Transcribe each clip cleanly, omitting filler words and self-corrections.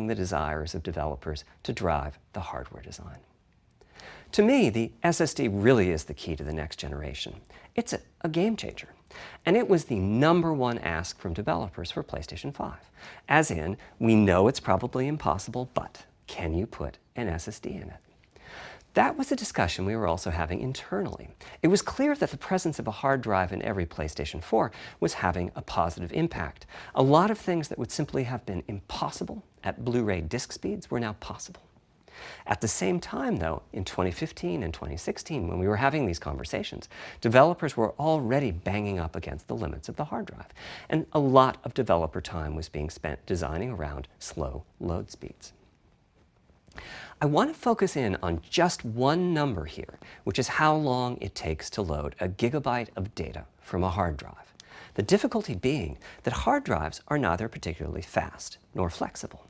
following the desires of developers to drive the hardware design. To me, the SSD really is the key to the next generation. It's a game changer. And it was the #1 ask from developers for PlayStation 5. As in, we know it's probably impossible, but can you put an SSD in it? That was a discussion we were also having internally. It was clear that the presence of a hard drive in every PlayStation 4 was having a positive impact. A lot of things that would simply have been impossible at Blu-ray disc speeds were now possible. At the same time, though, in 2015 and 2016, when we were having these conversations, developers were already banging up against the limits of the hard drive, and a lot of developer time was being spent designing around slow load speeds. I want to focus in on just one number here, which is how long it takes to load a gigabyte of data from a hard drive. The difficulty being that hard drives are neither particularly fast nor flexible.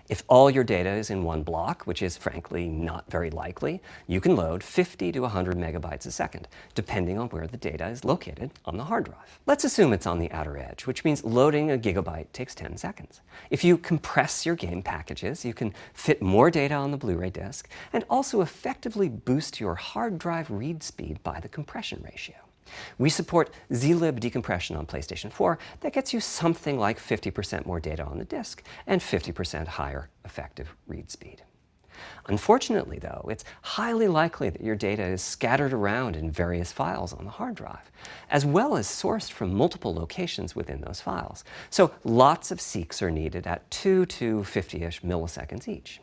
If all your data is in one block, which is frankly not very likely, you can load 50 to 100 megabytes a second, depending on where the data is located on the hard drive. Let's assume it's on the outer edge, which means loading a gigabyte takes 10 seconds. If you compress your game packages, you can fit more data on the Blu-ray disc and also effectively boost your hard drive read speed by the compression ratio. We support zlib decompression on PlayStation 4 that gets you something like 50% more data on the disk and 50% higher effective read speed. Unfortunately, though, it's highly likely that your data is scattered around in various files on the hard drive, as well as sourced from multiple locations within those files. So lots of seeks are needed at 2 to 50-ish milliseconds each.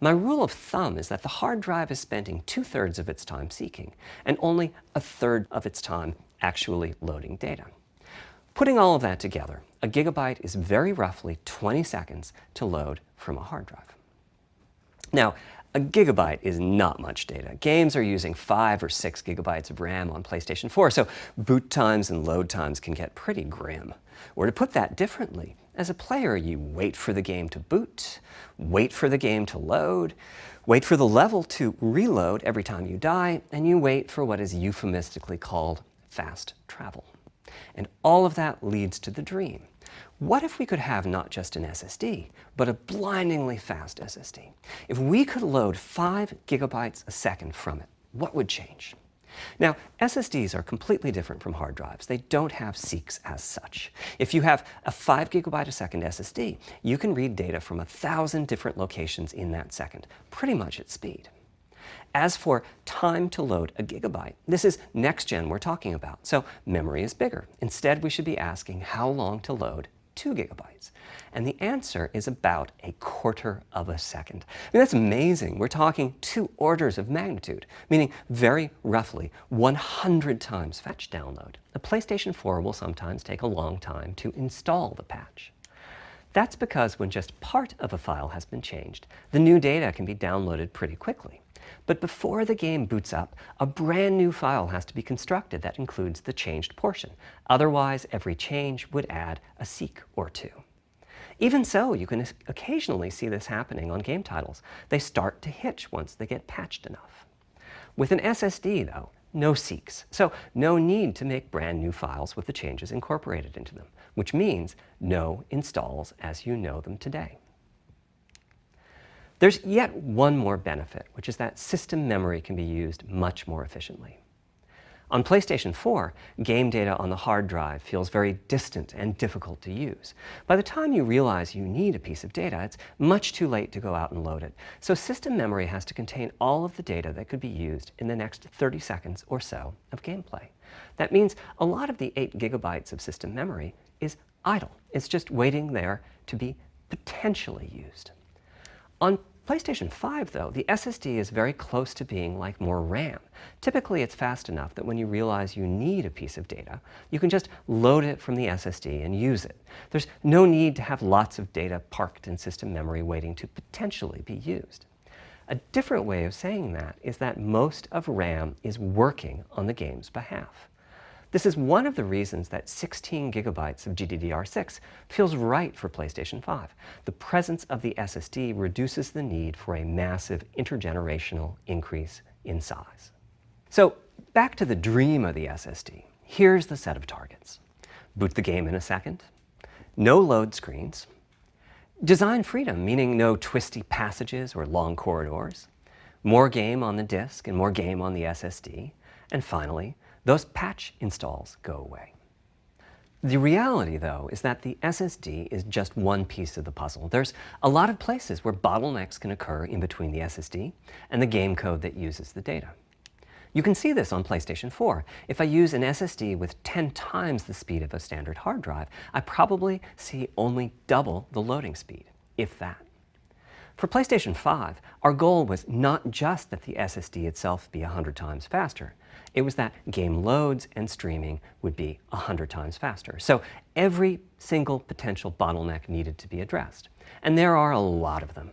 My rule of thumb is that the hard drive is spending 2/3 of its time seeking and only 1/3 of its time actually loading data. Putting all of that together, a gigabyte is very roughly 20 seconds to load from a hard drive. Now, a gigabyte is not much data. Games are using 5 or 6 gigabytes of RAM on PlayStation 4, so boot times and load times can get pretty grim. Or to put that differently, as a player, you wait for the game to boot, wait for the game to load, wait for the level to reload every time you die, and you wait for what is euphemistically called fast travel. And all of that leads to the dream. What if we could have not just an SSD, but a blindingly fast SSD? If we could load 5 gigabytes a second from it, what would change? Now, SSDs are completely different from hard drives. They don't have seeks as such. If you have a 5 gigabyte a second SSD, you can read data from 1,000 different locations in that second, pretty much at speed. As for time to load a gigabyte, this is next gen we're talking about, so memory is bigger. Instead, we should be asking how long to load 2 gigabytes. And the answer is about 1/4 of a second. I mean, that's amazing. We're talking 2 orders of magnitude, meaning very roughly 100 times patch download. A PlayStation 4 will sometimes take a long time to install the patch. That's because when just part of a file has been changed, the new data can be downloaded pretty quickly. But before the game boots up, a brand new file has to be constructed that includes the changed portion. Otherwise, every change would add a seek or 2. Even so, you can occasionally see this happening on game titles. They start to hitch once they get patched enough. With an SSD, though, no seeks, so no need to make brand new files with the changes incorporated into them, which means no installs as you know them today. There's yet one more benefit, which is that system memory can be used much more efficiently. On PlayStation 4, game data on the hard drive feels very distant and difficult to use. By the time you realize you need a piece of data, it's much too late to go out and load it. So system memory has to contain all of the data that could be used in the next 30 seconds or so of gameplay. That means a lot of the 8 gigabytes of system memory is idle. It's just waiting there to be potentially used. On PlayStation 5, though, the SSD is very close to being like more RAM. Typically, it's fast enough that when you realize you need a piece of data, you can just load it from the SSD and use it. There's no need to have lots of data parked in system memory waiting to potentially be used. A different way of saying that is that most of RAM is working on the game's behalf. This is one of the reasons that 16 gigabytes of GDDR6 feels right for PlayStation 5. The presence of the SSD reduces the need for a massive intergenerational increase in size. So back to the dream of the SSD. Here's the set of targets. Boot the game in a second, no load screens, Design freedom, meaning no twisty passages or long corridors. More game on the disk and more game on the SSD. And finally, those patch installs go away. The reality, though, is that the SSD is just one piece of the puzzle. There's a lot of places where bottlenecks can occur in between the SSD and the game code that uses the data. You can see this on PlayStation 4. If I use an SSD with 10 times the speed of a standard hard drive, I probably see only double the loading speed, if that. For PlayStation 5, our goal was not just that the SSD itself be 100 times faster. It was that game loads and streaming would be 100 times faster. So every single potential bottleneck needed to be addressed. And there are a lot of them.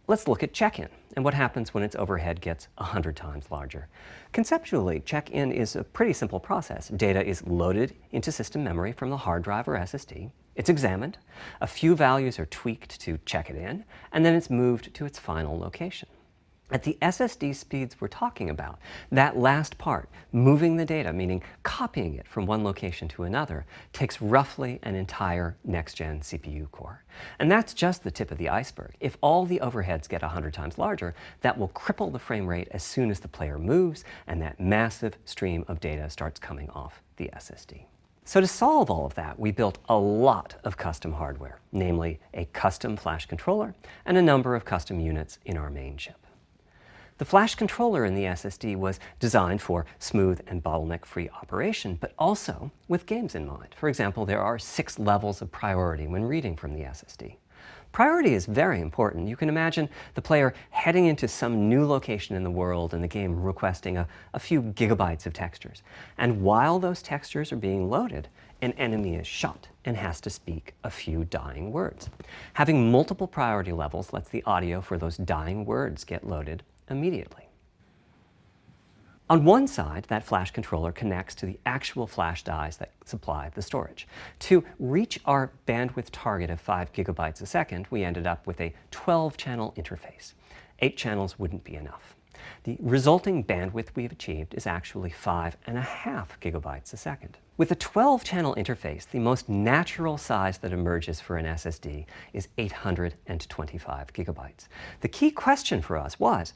Let's look at check-in and what happens when its overhead gets 100 times larger. Conceptually, check-in is a pretty simple process. Data is loaded into system memory from the hard drive or SSD. It's examined, a few values are tweaked to check it in, and then it's moved to its final location. At the SSD speeds we're talking about, that last part, moving the data, meaning copying it from one location to another, takes roughly an entire next-gen CPU core. And that's just the tip of the iceberg. If all the overheads get 100 times larger, that will cripple the frame rate as soon as the player moves and that massive stream of data starts coming off the SSD. So to solve all of that, we built a lot of custom hardware, namely a custom flash controller and a number of custom units in our main chip. The flash controller in the SSD was designed for smooth and bottleneck-free operation, but also with games in mind. For example, there are 6 levels of priority when reading from the SSD. Priority is very important. You can imagine the player heading into some new location in the world and the game requesting a few gigabytes of textures. And while those textures are being loaded, an enemy is shot and has to speak a few dying words. Having multiple priority levels lets the audio for those dying words get loaded immediately. On one side, that flash controller connects to the actual flash dies that supply the storage. To reach our bandwidth target of 5 gigabytes a second, we ended up with a 12-channel interface. 8 channels wouldn't be enough. The resulting bandwidth we've achieved is actually 5.5 gigabytes a second. With a 12-channel interface, the most natural size that emerges for an SSD is 825 gigabytes. The key question for us was,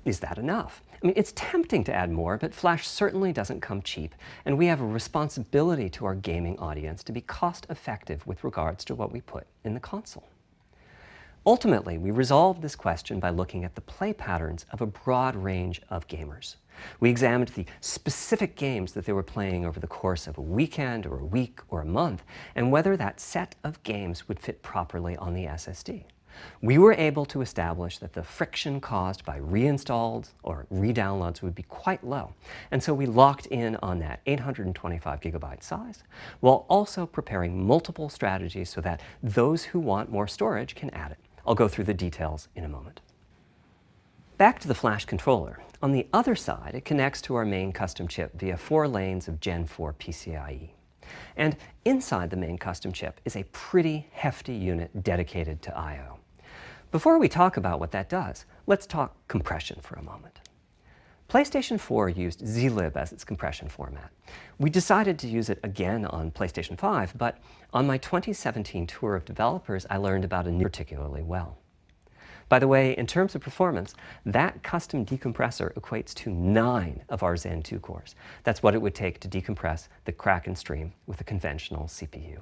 is that enough? I mean, it's tempting to add more, but flash certainly doesn't come cheap, and we have a responsibility to our gaming audience to be cost-effective with regards to what we put in the console. Ultimately, we resolved this question by looking at the play patterns of a broad range of gamers. We examined the specific games that they were playing over the course of a weekend or a week or a month, and whether that set of games would fit properly on the SSD. We were able to establish that the friction caused by reinstalls or redownloads would be quite low, and so we locked in on that 825 gigabyte size, while also preparing multiple strategies so that those who want more storage can add it. I'll go through the details in a moment. Back to the flash controller. On the other side, it connects to our main custom chip via 4 lanes of Gen 4 PCIe. And inside the main custom chip is a pretty hefty unit dedicated to I/O. Before we talk about what that does, let's talk compression for a moment. PlayStation 4 used zlib as its compression format. We decided to use it again on PlayStation 5, but on my 2017 tour of developers, I learned about a new particularly well. By the way, in terms of performance, that custom decompressor equates to 9 of our Zen 2 cores. That's what it would take to decompress the Kraken stream with a conventional CPU.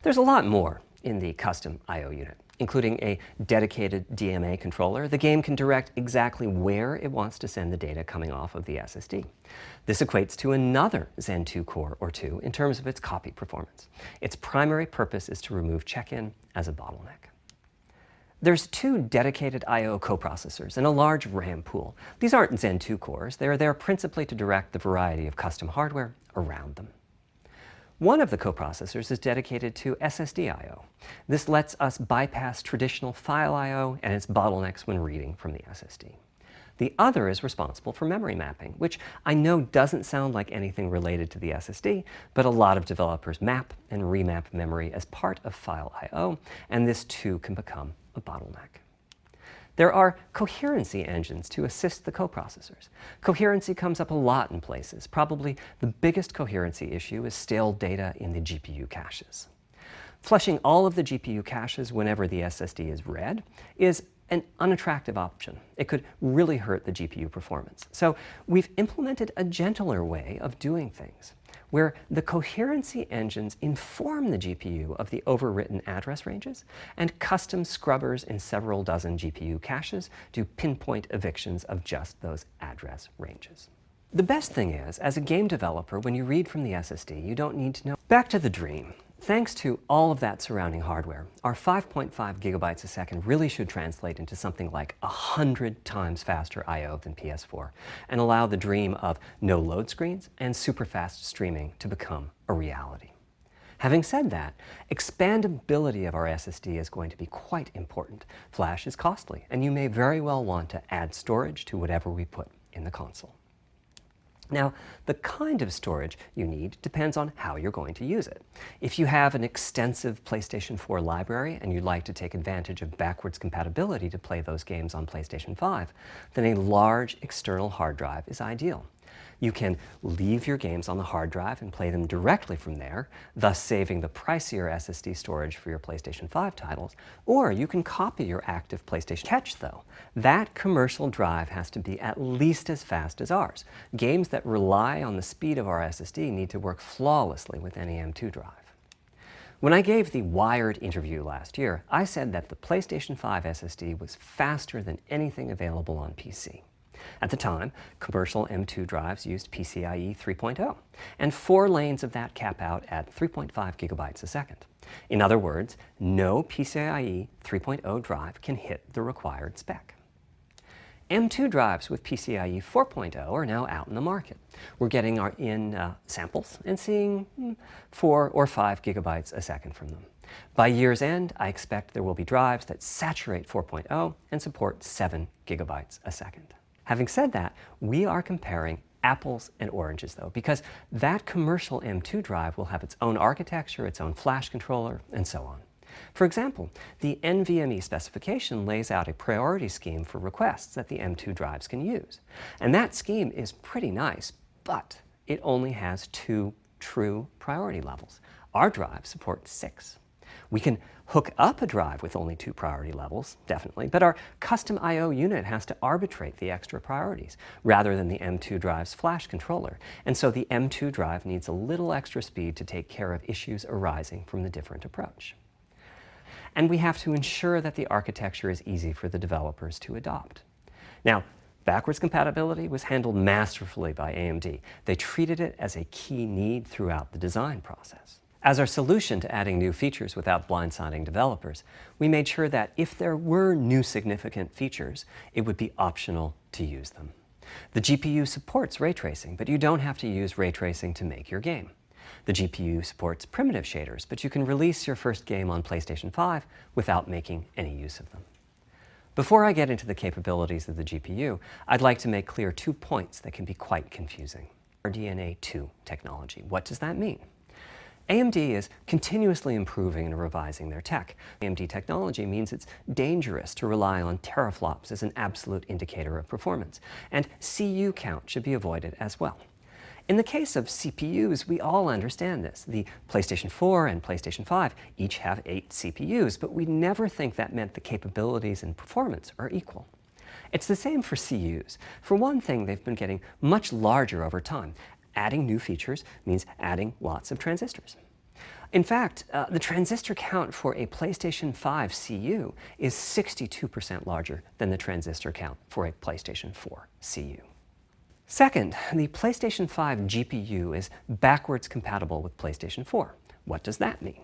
There's a lot more in the custom I/O unit, including a dedicated DMA controller. The game can direct exactly where it wants to send the data coming off of the SSD. This equates to another Zen 2 core or 2 in terms of its copy performance. Its primary purpose is to remove check-in as a bottleneck. There's 2 dedicated I/O coprocessors and a large RAM pool. These aren't Zen 2 cores. They're there principally to direct the variety of custom hardware around them. One of the coprocessors is dedicated to SSD I/O. This lets us bypass traditional file I/O and its bottlenecks when reading from the SSD. The other is responsible for memory mapping, which I know doesn't sound like anything related to the SSD, but a lot of developers map and remap memory as part of file I/O, and this too can become a bottleneck. There are coherency engines to assist the coprocessors. Coherency comes up a lot in places. Probably the biggest coherency issue is stale data in the GPU caches. Flushing all of the GPU caches whenever the SSD is read is an unattractive option. It could really hurt the GPU performance. So we've implemented a gentler way of doing things, where the coherency engines inform the GPU of the overwritten address ranges, and custom scrubbers in several dozen GPU caches do pinpoint evictions of just those address ranges. The best thing is, as a game developer, when you read from the SSD, you don't need to know. Back to the dream. Thanks to all of that surrounding hardware, our 5.5 gigabytes a second really should translate into something like 100 times faster I/O than PS4 and allow the dream of no load screens and super fast streaming to become a reality. Having said that, expandability of our SSD is going to be quite important. Flash is costly, and you may very well want to add storage to whatever we put in the console. Now, the kind of storage you need depends on how you're going to use it. If you have an extensive PlayStation 4 library and you'd like to take advantage of backwards compatibility to play those games on PlayStation 5, then a large external hard drive is ideal. You can leave your games on the hard drive and play them directly from there, thus saving the pricier SSD storage for your PlayStation 5 titles, or you can copy your active PlayStation. Catch though, that commercial drive has to be at least as fast as ours. Games that rely on the speed of our SSD need to work flawlessly with any M2 drive. When I gave the Wired interview last year, I said that the PlayStation 5 SSD was faster than anything available on PC. At the time, commercial M2 drives used PCIe 3.0, and 4 lanes of that cap out at 3.5 gigabytes a second. In other words, no PCIe 3.0 drive can hit the required spec. M2 drives with PCIe 4.0 are now out in the market. We're getting samples and seeing 4 or 5 gigabytes a second from them. By year's end, I expect there will be drives that saturate 4.0 and support 7 gigabytes a second. Having said that, we are comparing apples and oranges though, because that commercial M2 drive will have its own architecture, its own flash controller, and so on. For example, the NVMe specification lays out a priority scheme for requests that the M2 drives can use. And that scheme is pretty nice, but it only has 2 true priority levels. Our drive supports 6. We can hook up a drive with only 2 priority levels, definitely, but our custom I/O unit has to arbitrate the extra priorities rather than the M2 drive's flash controller. And so the M2 drive needs a little extra speed to take care of issues arising from the different approach. And we have to ensure that the architecture is easy for the developers to adopt. Now, backwards compatibility was handled masterfully by AMD. They treated it as a key need throughout the design process. As our solution to adding new features without blindsiding developers, we made sure that if there were new significant features, it would be optional to use them. The GPU supports ray tracing, but you don't have to use ray tracing to make your game. The GPU supports primitive shaders, but you can release your first game on PlayStation 5 without making any use of them. Before I get into the capabilities of the GPU, I'd like to make clear 2 points that can be quite confusing. RDNA 2 technology. What does that mean? AMD is continuously improving and revising their tech. AMD technology means it's dangerous to rely on teraflops as an absolute indicator of performance, and CU count should be avoided as well. In the case of CPUs, we all understand this. The PlayStation 4 and PlayStation 5 each have 8 CPUs, but we never think that meant the capabilities and performance are equal. It's the same for CUs. For one thing, they've been getting much larger over time. Adding new features means adding lots of transistors. In fact, the transistor count for a PlayStation 5 CU is 62% larger than the transistor count for a PlayStation 4 CU. Second, the PlayStation 5 GPU is backwards compatible with PlayStation 4. What does that mean?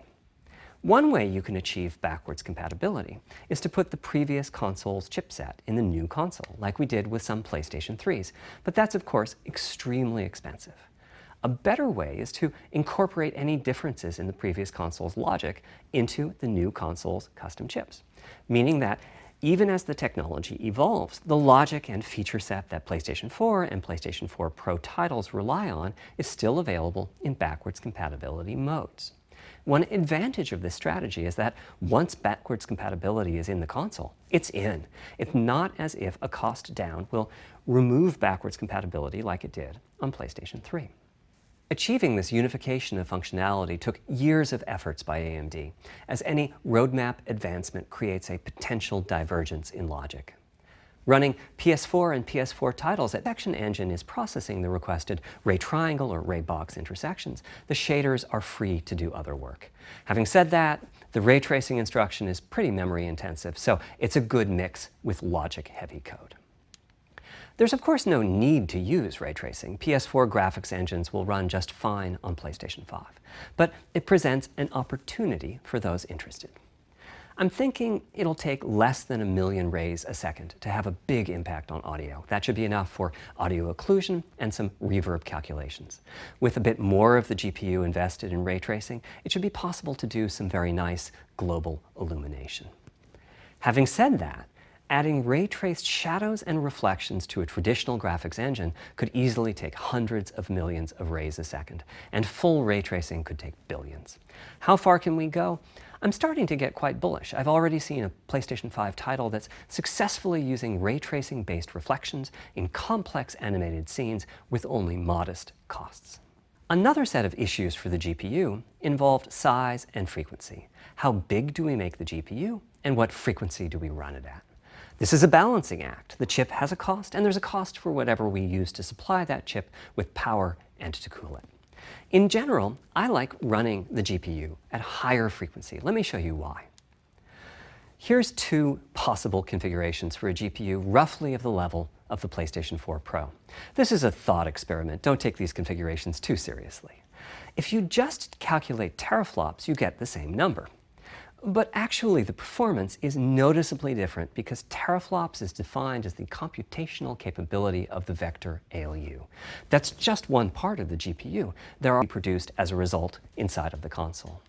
One way you can achieve backwards compatibility is to put the previous console's chipset in the new console, like we did with some PlayStation 3s, but that's of course extremely expensive. A better way is to incorporate any differences in the previous console's logic into the new console's custom chips, meaning that even as the technology evolves, the logic and feature set that PlayStation 4 and PlayStation 4 Pro titles rely on is still available in backwards compatibility modes. One advantage of this strategy is that once backwards compatibility is in the console, it's in. It's not as if a cost down will remove backwards compatibility like it did on PlayStation 3. Achieving this unification of functionality took years of efforts by AMD, as any roadmap advancement creates a potential divergence in logic. Running PS4 and PS4 titles, at action engine is processing the requested ray triangle or ray box intersections. The shaders are free to do other work. Having said that, the ray tracing instruction is pretty memory intensive, so it's a good mix with logic-heavy code. There's of course no need to use ray tracing. PS4 graphics engines will run just fine on PlayStation 5, but it presents an opportunity for those interested. I'm thinking it'll take less than 1 million rays a second to have a big impact on audio. That should be enough for audio occlusion and some reverb calculations. With a bit more of the GPU invested in ray tracing, it should be possible to do some very nice global illumination. Having said that, adding ray-traced shadows and reflections to a traditional graphics engine could easily take hundreds of millions of rays a second, and full ray tracing could take billions. How far can we go? I'm starting to get quite bullish. I've already seen a PlayStation 5 title that's successfully using ray tracing-based reflections in complex animated scenes with only modest costs. Another set of issues for the GPU involved size and frequency. How big do we make the GPU, and what frequency do we run it at? This is a balancing act. The chip has a cost, and there's a cost for whatever we use to supply that chip with power and to cool it. In general, I like running the GPU at higher frequency. Let me show you why. Here's 2 possible configurations for a GPU roughly of the level of the PlayStation 4 Pro. This is a thought experiment. Don't take these configurations too seriously. If you just calculate teraflops, you get the same number. But actually, the performance is noticeably different because teraflops is defined as the computational capability of the vector ALU. That's just one part of the GPU. There are produced as a result inside of the console.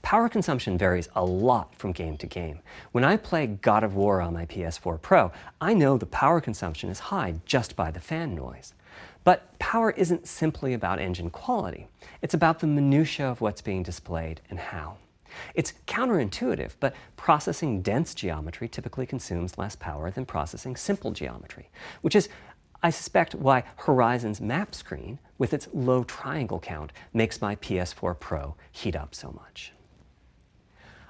Power consumption varies a lot from game to game. When I play God of War on my PS4 Pro, I know the power consumption is high just by the fan noise. But power isn't simply about engine quality. It's about the minutiae of what's being displayed and how. It's counterintuitive, but processing dense geometry typically consumes less power than processing simple geometry, which is, I suspect, why Horizon's map screen, with its low triangle count, makes my PS4 Pro heat up so much.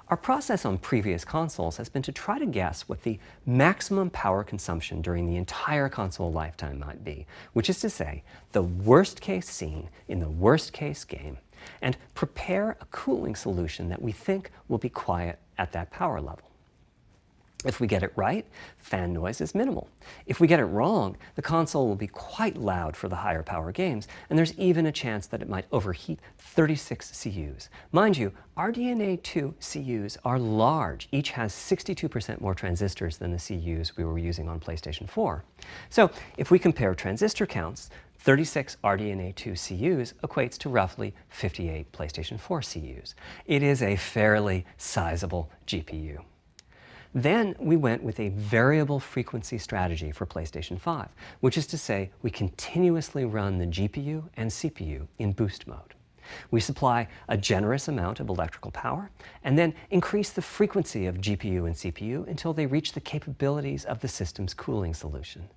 Our process on previous consoles has been to try to guess what the maximum power consumption during the entire console lifetime might be, which is to say, the worst case scene in the worst case game, and prepare a cooling solution that we think will be quiet at that power level. If we get it right, fan noise is minimal. If we get it wrong, the console will be quite loud for the higher power games, and there's even a chance that it might overheat 36 CUs. Mind you, RDNA 2 CUs are large. Each has 62% more transistors than the CUs we were using on PlayStation 4. So if we compare transistor counts, 36 RDNA 2 CUs equates to roughly 58 PlayStation 4 CUs. It is a fairly sizable GPU. Then we went with a variable frequency strategy for PlayStation 5, which is to say we continuously run the GPU and CPU in boost mode. We supply a generous amount of electrical power and then increase the frequency of GPU and CPU until they reach the capabilities of the system's cooling solution.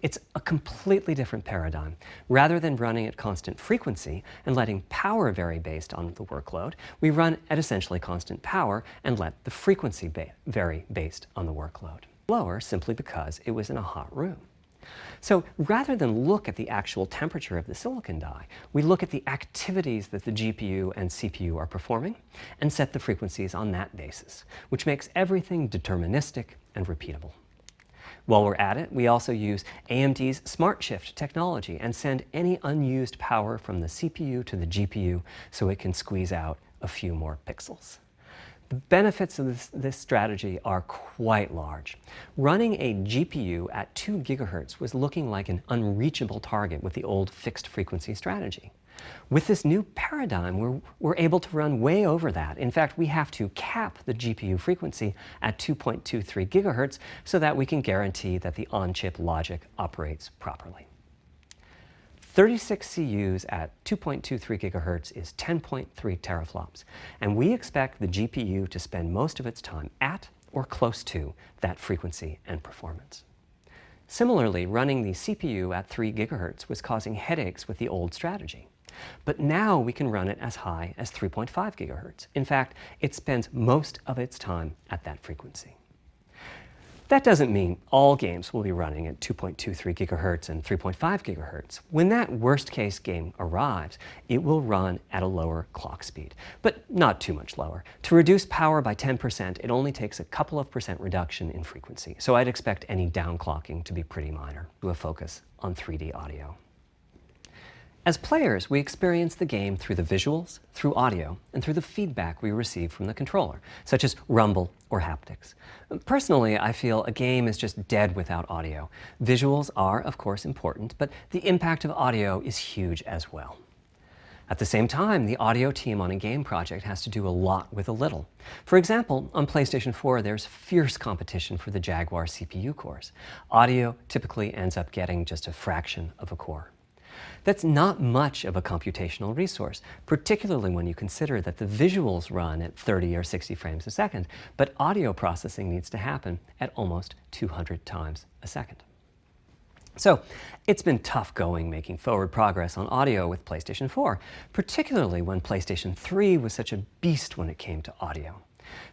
It's a completely different paradigm. Rather than running at constant frequency and letting power vary based on the workload, we run at essentially constant power and let the frequency vary based on the workload. Lower simply because it was in a hot room. So rather than look at the actual temperature of the silicon die, we look at the activities that the GPU and CPU are performing and set the frequencies on that basis, which makes everything deterministic and repeatable. While we're at it, we also use AMD's Smart Shift technology and send any unused power from the CPU to the GPU so it can squeeze out a few more pixels. The benefits of this strategy are quite large. Running a GPU at 2 GHz was looking like an unreachable target with the old fixed frequency strategy. With this new paradigm, we're able to run way over that. In fact, we have to cap the GPU frequency at 2.23 GHz so that we can guarantee that the on-chip logic operates properly. 36 CUs at 2.23 GHz is 10.3 teraflops, and we expect the GPU to spend most of its time at or close to that frequency and performance. Similarly, running the CPU at 3 GHz was causing headaches with the old strategy. But now we can run it as high as 3.5 gigahertz. In fact, it spends most of its time at that frequency. That doesn't mean all games will be running at 2.23 gigahertz and 3.5 gigahertz. When that worst-case game arrives, it will run at a lower clock speed, but not too much lower. To reduce power by 10%, it only takes a couple of percent reduction in frequency, so I'd expect any downclocking to be pretty minor. Do a focus on 3D audio. As players, we experience the game through the visuals, through audio, and through the feedback we receive from the controller, such as rumble or haptics. Personally, I feel a game is just dead without audio. Visuals are, of course, important, but the impact of audio is huge as well. At the same time, the audio team on a game project has to do a lot with a little. For example, on PlayStation 4, there's fierce competition for the Jaguar CPU cores. Audio typically ends up getting just a fraction of a core. That's not much of a computational resource, particularly when you consider that the visuals run at 30 or 60 frames a second, but audio processing needs to happen at almost 200 times a second. So it's been tough going making forward progress on audio with PlayStation 4, particularly when PlayStation 3 was such a beast when it came to audio.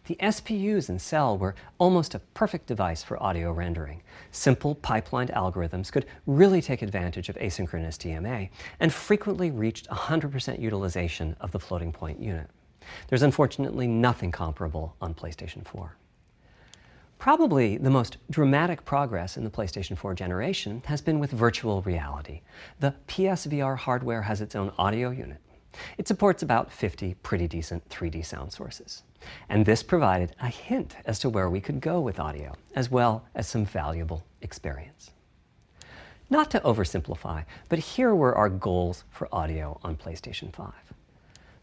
The SPUs in Cell were almost a perfect device for audio rendering. Simple pipelined algorithms could really take advantage of asynchronous DMA and frequently reached 100% utilization of the floating point unit. There's unfortunately nothing comparable on PlayStation 4. Probably the most dramatic progress in the PlayStation 4 generation has been with virtual reality. The PSVR hardware has its own audio unit. It supports about 50 pretty decent 3D sound sources. And this provided a hint as to where we could go with audio, as well as some valuable experience. Not to oversimplify, but here were our goals for audio on PlayStation 5.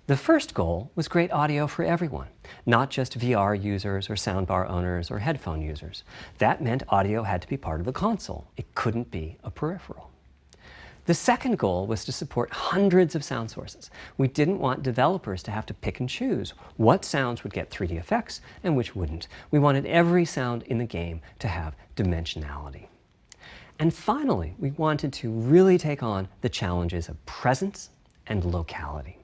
The first goal was great audio for everyone, not just VR users or soundbar owners or headphone users. That meant audio had to be part of the console. It couldn't be a peripheral. The second goal was to support hundreds of sound sources. We didn't want developers to have to pick and choose what sounds would get 3D effects and which wouldn't. We wanted every sound in the game to have dimensionality. And finally, we wanted to really take on the challenges of presence and locality.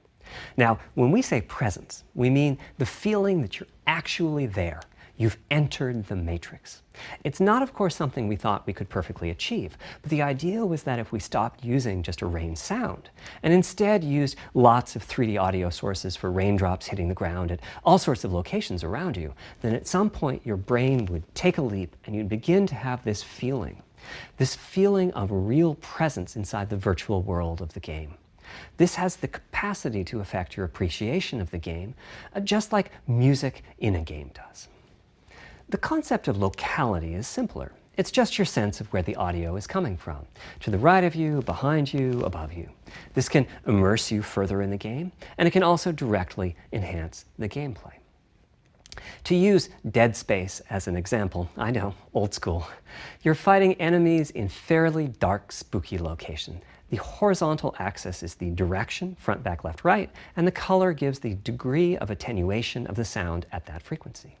Now, when we say presence, we mean the feeling that you're actually there. You've entered the matrix. It's not, of course, something we thought we could perfectly achieve, but the idea was that if we stopped using just a rain sound and instead used lots of 3D audio sources for raindrops hitting the ground at all sorts of locations around you, then at some point your brain would take a leap and you'd begin to have this feeling of real presence inside the virtual world of the game. This has the capacity to affect your appreciation of the game, just like music in a game does. The concept of locality is simpler. It's just your sense of where the audio is coming from, to the right of you, behind you, above you. This can immerse you further in the game, and it can also directly enhance the gameplay. To use Dead Space as an example, I know, old school, you're fighting enemies in fairly dark, spooky location. The horizontal axis is the direction, front, back, left, right, and the color gives the degree of attenuation of the sound at that frequency.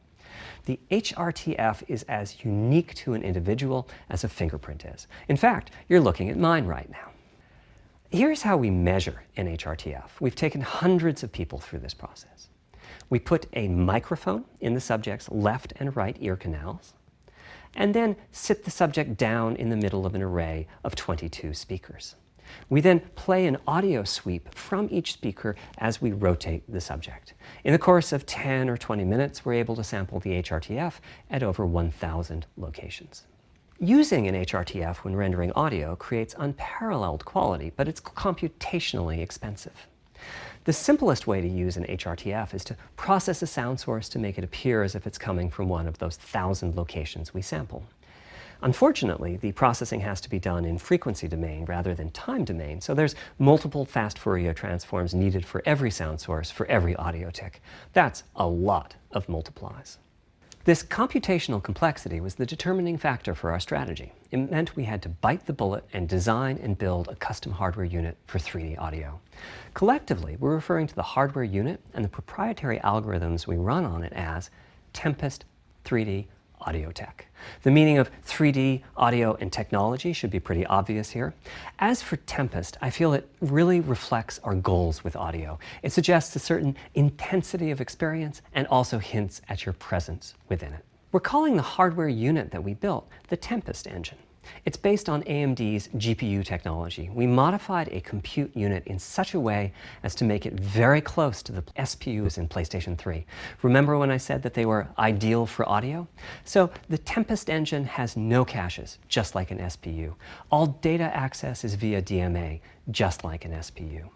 The HRTF is as unique to an individual as a fingerprint is. In fact, you're looking at mine right now. Here's how we measure an HRTF. We've taken hundreds of people through this process. We put a microphone in the subject's left and right ear canals, and then sit the subject down in the middle of an array of 22 speakers. We then play an audio sweep from each speaker as we rotate the subject. In the course of 10 or 20 minutes, we're able to sample the HRTF at over 1,000 locations. Using an HRTF when rendering audio creates unparalleled quality, but it's computationally expensive. The simplest way to use an HRTF is to process a sound source to make it appear as if it's coming from one of those 1,000 locations we sample. Unfortunately, the processing has to be done in frequency domain rather than time domain, so there's multiple fast Fourier transforms needed for every sound source for every audio tick. That's a lot of multiplies. This computational complexity was the determining factor for our strategy. It meant we had to bite the bullet and design and build a custom hardware unit for 3D audio. Collectively, we're referring to the hardware unit and the proprietary algorithms we run on it as Tempest 3D audio tech. The meaning of 3D audio and technology should be pretty obvious here. As for Tempest, I feel it really reflects our goals with audio. It suggests a certain intensity of experience and also hints at your presence within it. We're calling the hardware unit that we built the Tempest engine. It's based on AMD's GPU technology. We modified a compute unit in such a way as to make it very close to the SPUs in PlayStation 3. Remember when I said that they were ideal for audio? So the Tempest engine has no caches, just like an SPU. All data access is via DMA, just like an SPU.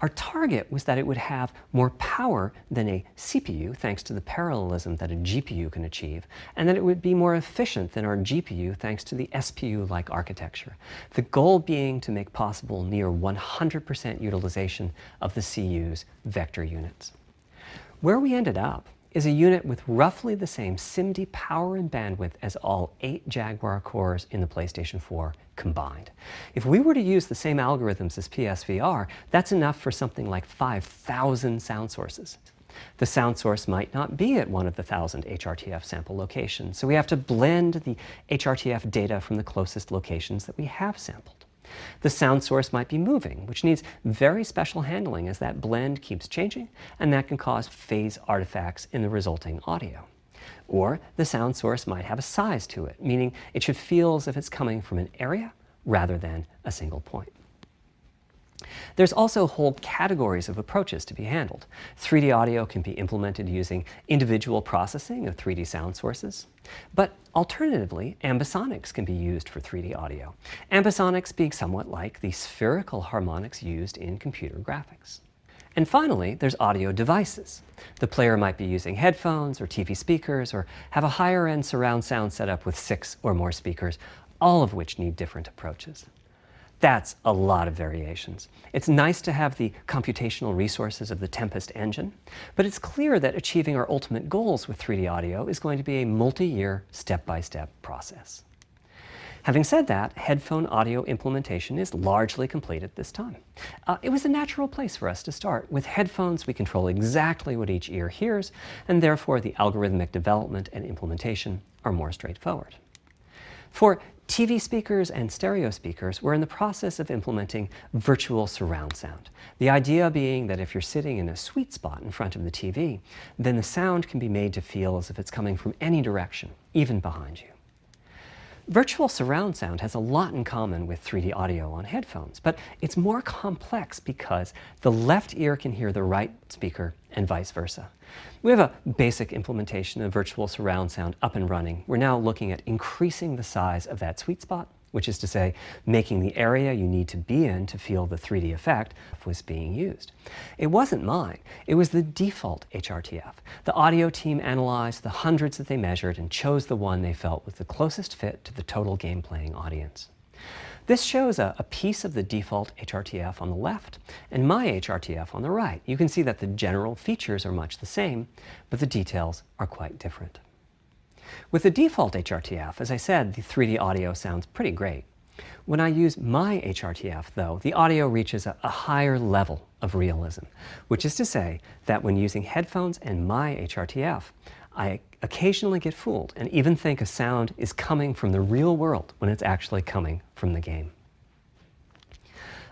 Our target was that it would have more power than a CPU, thanks to the parallelism that a GPU can achieve, and that it would be more efficient than our GPU, thanks to the SPU-like architecture. The goal being to make possible near 100% utilization of the CU's vector units. Where we ended up is a unit with roughly the same SIMD power and bandwidth as all 8 Jaguar cores in the PlayStation 4 combined. If we were to use the same algorithms as PSVR, that's enough for something like 5,000 sound sources. The sound source might not be at one of the 1,000 HRTF sample locations, so we have to blend the HRTF data from the closest locations that we have sampled. The sound source might be moving, which needs very special handling as that blend keeps changing, and that can cause phase artifacts in the resulting audio. Or the sound source might have a size to it, meaning it should feel as if it's coming from an area rather than a single point. There's also whole categories of approaches to be handled. 3D audio can be implemented using individual processing of 3D sound sources. But alternatively, ambisonics can be used for 3D audio. Ambisonics being somewhat like the spherical harmonics used in computer graphics. And finally, there's audio devices. The player might be using headphones or TV speakers or have a higher-end surround sound setup with 6 or more speakers, all of which need different approaches. That's a lot of variations. It's nice to have the computational resources of the Tempest engine, but it's clear that achieving our ultimate goals with 3D audio is going to be a multi-year, step-by-step process. Having said that, headphone audio implementation is largely complete at this time. It was a natural place for us to start. With headphones, we control exactly what each ear hears, and therefore the algorithmic development and implementation are more straightforward. For TV speakers and stereo speakers, we're in the process of implementing virtual surround sound. The idea being that if you're sitting in a sweet spot in front of the TV, then the sound can be made to feel as if it's coming from any direction, even behind you. Virtual surround sound has a lot in common with 3D audio on headphones, but it's more complex because the left ear can hear the right speaker and vice versa. We have a basic implementation of virtual surround sound up and running. We're now looking at increasing the size of that sweet spot, which is to say, making the area you need to be in to feel the 3D effect was being used. It wasn't mine. It was the default HRTF. The audio team analyzed the hundreds that they measured and chose the one they felt was the closest fit to the total game-playing audience. This shows a piece of the default HRTF on the left and my HRTF on the right. You can see that the general features are much the same, but the details are quite different. With the default HRTF, as I said, the 3D audio sounds pretty great. When I use my HRTF, though, the audio reaches a higher level of realism, which is to say that when using headphones and my HRTF, I occasionally get fooled and even think a sound is coming from the real world when it's actually coming from the game.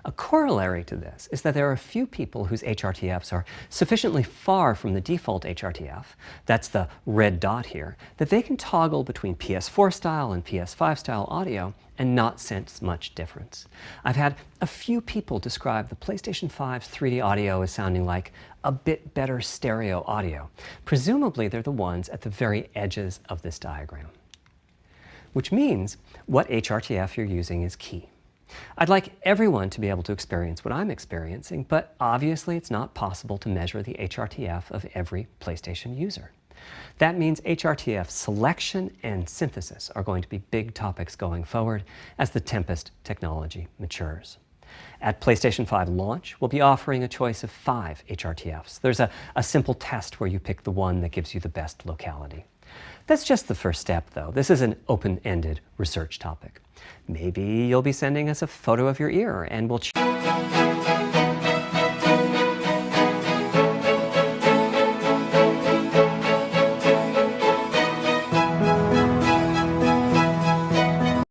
A corollary to this is that there are a few people whose HRTFs are sufficiently far from the default HRTF, that's the red dot here, that they can toggle between PS4 style and PS5 style audio and not sense much difference. I've had a few people describe the PlayStation 5's 3D audio as sounding like a bit better stereo audio. Presumably they're the ones at the very edges of this diagram. Which means what HRTF you're using is key. I'd like everyone to be able to experience what I'm experiencing, but obviously it's not possible to measure the HRTF of every PlayStation user. That means HRTF selection and synthesis are going to be big topics going forward as the Tempest technology matures. At PlayStation 5 launch, we'll be offering a choice of 5 HRTFs. There's a simple test where you pick the one that gives you the best locality. That's just the first step, though. This is an open-ended research topic. Maybe you'll be sending us a photo of your ear and we'll